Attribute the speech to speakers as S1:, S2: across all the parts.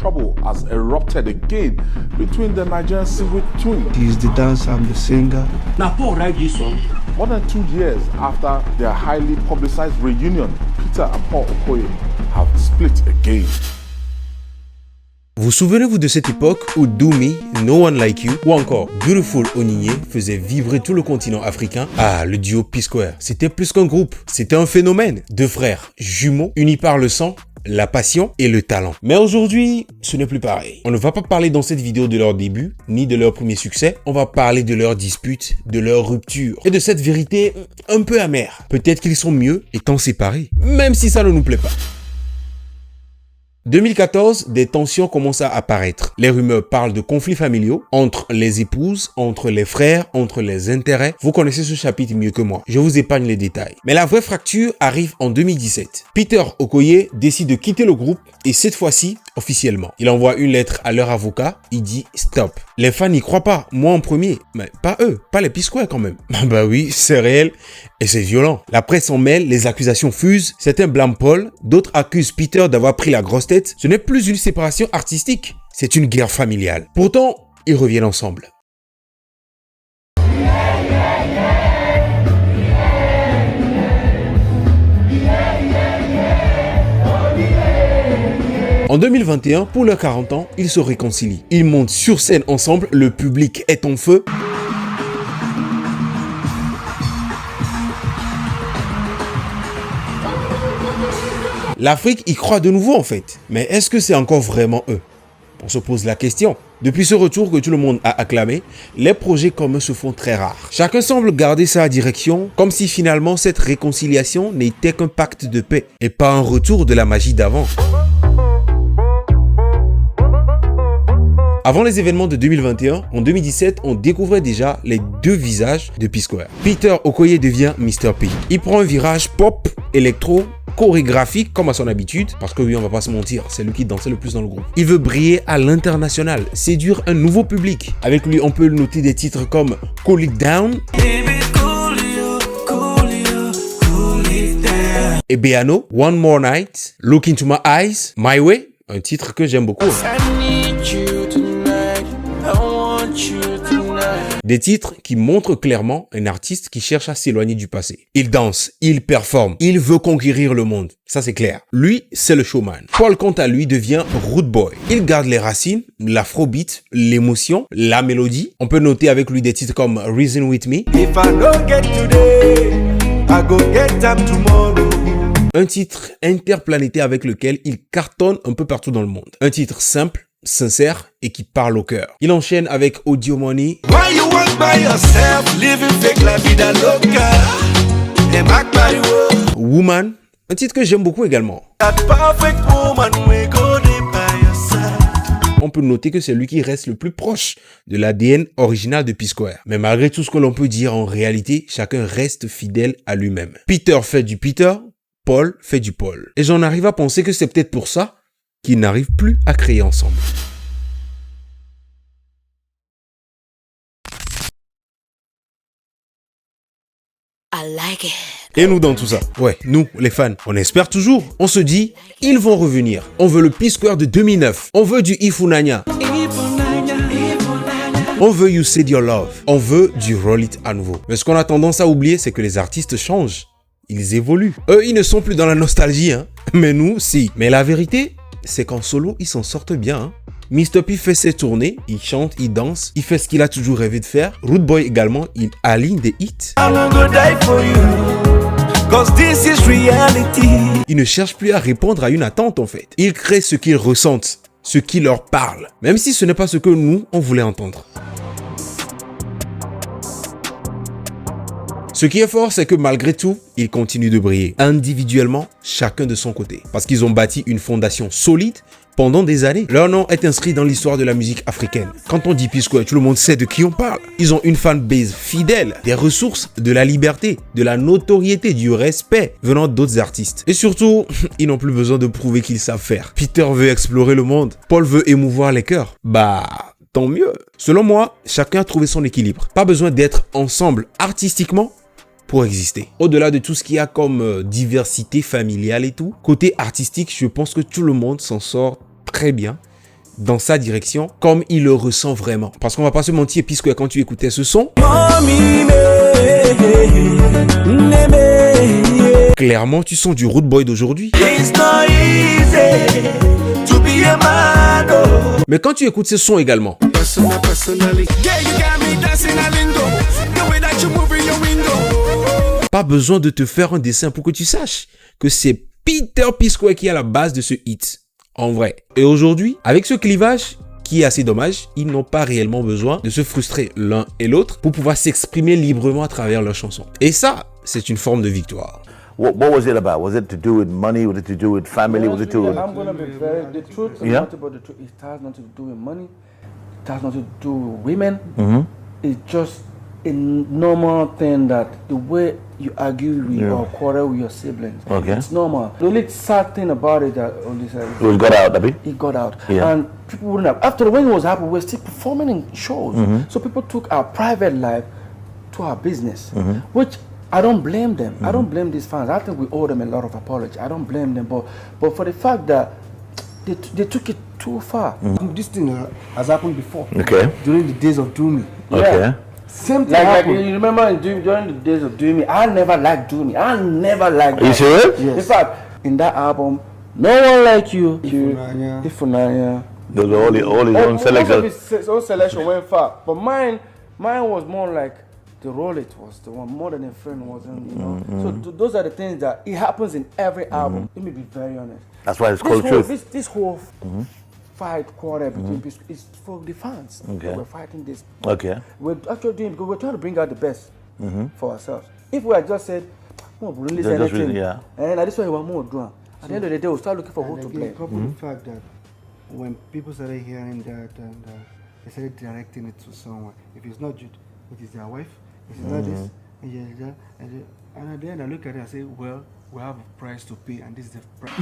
S1: trouble has erupted again between the Nigerian Sigwe twins.
S2: He is the dancer, I'm the singer.
S3: Now, Paul write this song.
S1: More than 2 years after their highly publicized reunion, Peter and Paul Okoye have split again.
S4: Vous souvenez-vous de cette époque où Do Me, No One Like You ou encore Beautiful Onyinye faisaient vibrer tout le continent africain? Ah, le duo P-Square, c'était plus qu'un groupe, c'était un phénomène. Deux frères jumeaux unis par le sang, la passion et le talent. Mais aujourd'hui, ce n'est plus pareil. On ne va pas parler dans cette vidéo de leur début, ni de leur premier succès. On va parler de leurs disputes, de leur rupture et de cette vérité un peu amère. Peut-être qu'ils sont mieux étant séparés, même si ça ne nous plaît pas. 2014, des tensions commencent à apparaître. Les rumeurs parlent de conflits familiaux entre les épouses, entre les frères, entre les intérêts. Vous connaissez ce chapitre mieux que moi. Je vous épargne les détails. Mais la vraie fracture arrive en 2017. Peter Okoye décide de quitter le groupe et cette fois-ci, officiellement. Il envoie une lettre à leur avocat. Il dit stop. Les fans n'y croient pas. Moi en premier. Mais pas eux. Pas les P-Square quand même. Bah oui, c'est réel et c'est violent. La presse s'en mêle, les accusations fusent. Certains blâment Paul. D'autres accusent Peter d'avoir pris la grosse tête. Ce n'est plus une séparation artistique, c'est une guerre familiale. Pourtant, ils reviennent ensemble. En 2021, pour leurs 40 ans, ils se réconcilient. Ils montent sur scène ensemble, le public est en feu. L'Afrique y croit de nouveau en fait. Mais est-ce que c'est encore vraiment eux? On se pose la question. Depuis ce retour que tout le monde a acclamé, les projets communs se font très rares. Chacun semble garder sa direction, comme si finalement cette réconciliation n'était qu'un pacte de paix et pas un retour de la magie d'avant. Avant les événements de 2021, en 2017, on découvrait déjà les deux visages de P-Square. Peter Okoye devient Mr. P. Il prend un virage pop, électro, chorégraphique comme à son habitude, parce que oui, on va pas se mentir, c'est lui qui dansait le plus dans le groupe. Il veut briller à l'international, séduire un nouveau public. Avec lui, on peut noter des titres comme Cool It Down et Beano, One More Night, Look Into My Eyes, My Way, un titre que j'aime beaucoup. Des titres qui montrent clairement un artiste qui cherche à s'éloigner du passé. Il danse, il performe, il veut conquérir le monde. Ça c'est clair. Lui, c'est le showman. Paul, quant à lui, devient Rude Boy. Il garde les racines, l'afrobeat, l'émotion, la mélodie. On peut noter avec lui des titres comme Reason With Me. If I don't get today, I go get them tomorrow. Un titre interplanétaire avec lequel il cartonne un peu partout dans le monde. Un titre simple, sincère et qui parle au cœur. Il enchaîne avec Audio Money, Woman, un titre que j'aime beaucoup également. On peut noter que c'est lui qui reste le plus proche de l'ADN original de P-Square. Mais malgré tout ce que l'on peut dire, en réalité, chacun reste fidèle à lui-même. Peter fait du Peter, Paul fait du Paul. Et j'en arrive à penser que c'est peut-être pour ça qu'ils n'arrivent plus à créer ensemble.
S5: I like it.
S4: Et nous dans tout ça? Ouais, nous, les fans, on espère toujours. On se dit, ils vont revenir. On veut le P-Square de 2009. On veut du Ifunanya. On veut You Said Your Love. On veut du Roll It à nouveau. Mais ce qu'on a tendance à oublier, c'est que les artistes changent. Ils évoluent. Eux, ils ne sont plus dans la nostalgie, hein. Mais nous, si. Mais la vérité, c'est qu'en solo, ils s'en sortent bien. Hein. Mr. P fait ses tournées, il chante, il danse, il fait ce qu'il a toujours rêvé de faire. Rude Boy également, il aligne des hits. Il ne cherche plus à répondre à une attente en fait. Il crée ce qu'ils ressentent, ce qui leur parle, même si ce n'est pas ce que nous, on voulait entendre. Ce qui est fort, c'est que malgré tout, ils continuent de briller. Individuellement, chacun de son côté. Parce qu'ils ont bâti une fondation solide pendant des années. Leur nom est inscrit dans l'histoire de la musique africaine. Quand on dit P-Square, tout le monde sait de qui on parle. Ils ont une fanbase fidèle, des ressources, de la liberté, de la notoriété, du respect venant d'autres artistes. Et surtout, ils n'ont plus besoin de prouver qu'ils savent faire. Peter veut explorer le monde. Paul veut émouvoir les cœurs. Bah, tant mieux. Selon moi, chacun a trouvé son équilibre. Pas besoin d'être ensemble artistiquement pour exister. Au-delà de tout ce qu'il y a comme diversité familiale et tout, côté artistique, je pense que tout le monde s'en sort très bien dans sa direction comme il le ressent vraiment. Parce qu'on va pas se mentir, puisque quand tu écoutais ce son, clairement tu sens du Rude Boy d'aujourd'hui. Mais quand tu écoutes ce son également, pas besoin de te faire un dessin pour que tu saches que c'est Peter P-Square qui est à la base de ce hit. En vrai. Et aujourd'hui, avec ce clivage qui est assez dommage, ils n'ont pas réellement besoin de se frustrer l'un et l'autre pour pouvoir s'exprimer librement à travers leurs chansons. Et ça, c'est une forme de victoire.
S3: What was it about? Was it to do with money? Was it to do with family? Was it to...
S1: I'm going to be very... The truth is
S3: Yeah?
S1: not about the truth. It has nothing to do with money. It has nothing to do with women. It's just a normal thing that the way you argue with or quarrel with your siblings,
S3: Okay.
S1: it's normal. The only sad thing about it that
S3: It was got out, Abi?
S1: it got out.
S3: Yeah.
S1: And people wouldn't have... After when it was happening, we were still performing in shows. So people took our private life to our business, which... I don't blame them. I don't blame these fans. I think we owe them a lot of apology. I don't blame them, but for the fact that they took it too far.
S2: This thing has happened before.
S3: Okay.
S2: During the days of Doomy.
S3: Okay.
S2: Same thing
S1: Like
S2: happened.
S1: you remember during the days of Doing Me, I never liked Doing Me. I never liked
S3: Are you
S1: that.
S3: serious?
S2: Yes.
S1: In fact, in that album, No One Like You,
S2: Ifunanya.
S1: Ifunanya.
S3: Those were all his own
S1: Most of
S3: selections.
S1: his own selection went far, but mine was more like the Rolex was the one more than a friend wasn't, you know. So those are the things that it happens in every album. Let me be very honest.
S3: That's why it's called Truth.
S1: This whole fight quarrel between people is for the fans.
S3: Okay.
S1: We're fighting this.
S3: Okay.
S1: We're actually doing because we're trying to bring out the best for ourselves. If we had just said, "Oh, we release
S3: Just
S1: anything,"
S3: really, yeah.
S1: and this way we want more drama. At the end of the day, we'll start looking for who
S2: And
S1: to
S2: again,
S1: play.
S2: couple the fact that when people started hearing that and they started directing it to someone, if it's not Jude, it is their wife, it is not this, and at the end I look at it and say, well, we have a price to pay, and this is the price.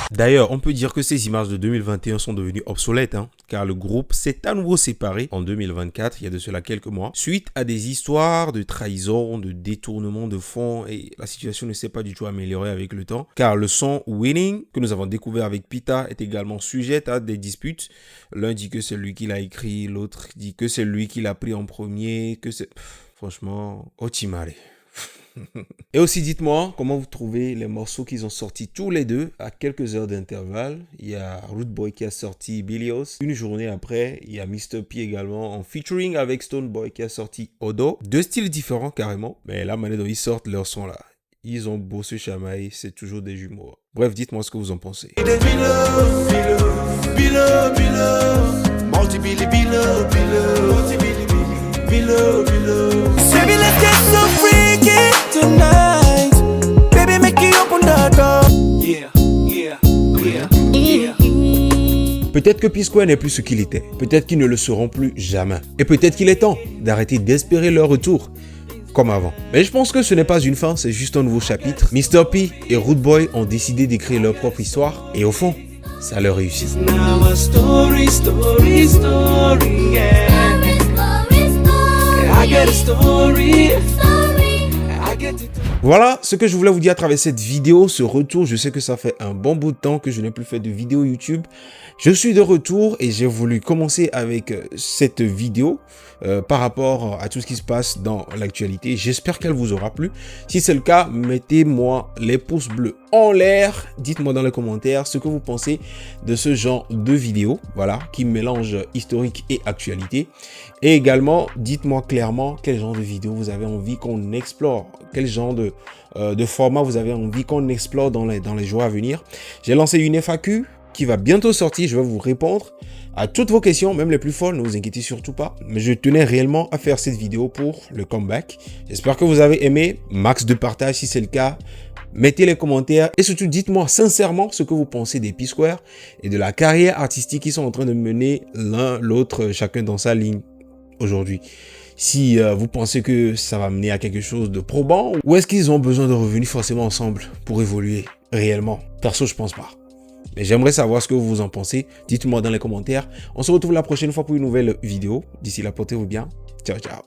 S4: D'ailleurs, on peut dire que ces images de 2021 sont devenues obsolètes, car le groupe s'est à nouveau séparé en 2024, il y a de cela quelques mois, suite à des histoires de trahison, de détournement de fonds, et la situation ne s'est pas du tout améliorée avec le temps, car le son Winning, que nous avons découvert avec Pita, est également sujet à des disputes. L'un dit que c'est lui qui l'a écrit, l'autre dit que c'est lui qui l'a pris en premier, que c'est... Franchement, Otimare. Et aussi, dites-moi comment vous trouvez les morceaux qu'ils ont sortis tous les deux à quelques heures d'intervalle. Il y a Rude Boy qui a sorti Bilios. Une journée après, il y a Mr. P également en featuring avec Stone Boy qui a sorti Odo. Deux styles différents carrément, mais la manière dont ils sortent leur son là, ils ont beau se chamailler, c'est toujours des jumeaux. Bref, dites-moi ce que vous en pensez. Peut-être que P-Square n'est plus ce qu'il était. Peut-être qu'ils ne le seront plus jamais. Et peut-être qu'il est temps d'arrêter d'espérer leur retour comme avant. Mais je pense que ce n'est pas une fin, c'est juste un nouveau chapitre. Mr. P et Rude Boy ont décidé d'écrire leur propre histoire. Et au fond, ça leur réussit. Voilà ce que je voulais vous dire à travers cette vidéo, ce retour. Je sais que ça fait un bon bout de temps que je n'ai plus fait de vidéo YouTube. Je suis de retour et j'ai voulu commencer avec cette vidéo par rapport à tout ce qui se passe dans l'actualité. J'espère qu'elle vous aura plu. Si c'est le cas, mettez-moi les pouces bleus en l'air. Dites-moi dans les commentaires ce que vous pensez de ce genre de vidéo, voilà, qui mélange historique et actualité. Et également, dites-moi clairement quel genre de vidéo vous avez envie qu'on explore, quel genre de format vous avez envie qu'on explore dans les jours à venir. J'ai lancé une FAQ qui va bientôt sortir. Je vais vous répondre à toutes vos questions, même les plus folles, ne vous inquiétez surtout pas. Mais je tenais réellement à faire cette vidéo pour le comeback. J'espère que vous avez aimé. Max de partage si c'est le cas. Mettez les commentaires et surtout dites-moi sincèrement ce que vous pensez des P-Square et de la carrière artistique qu'ils sont en train de mener l'un l'autre, chacun dans sa ligne aujourd'hui. Si vous pensez que ça va mener à quelque chose de probant ou est-ce qu'ils ont besoin de revenir forcément ensemble pour évoluer réellement? Perso, je pense pas. Mais j'aimerais savoir ce que vous en pensez. Dites-moi dans les commentaires. On se retrouve la prochaine fois pour une nouvelle vidéo. D'ici là, portez-vous bien. Ciao, ciao.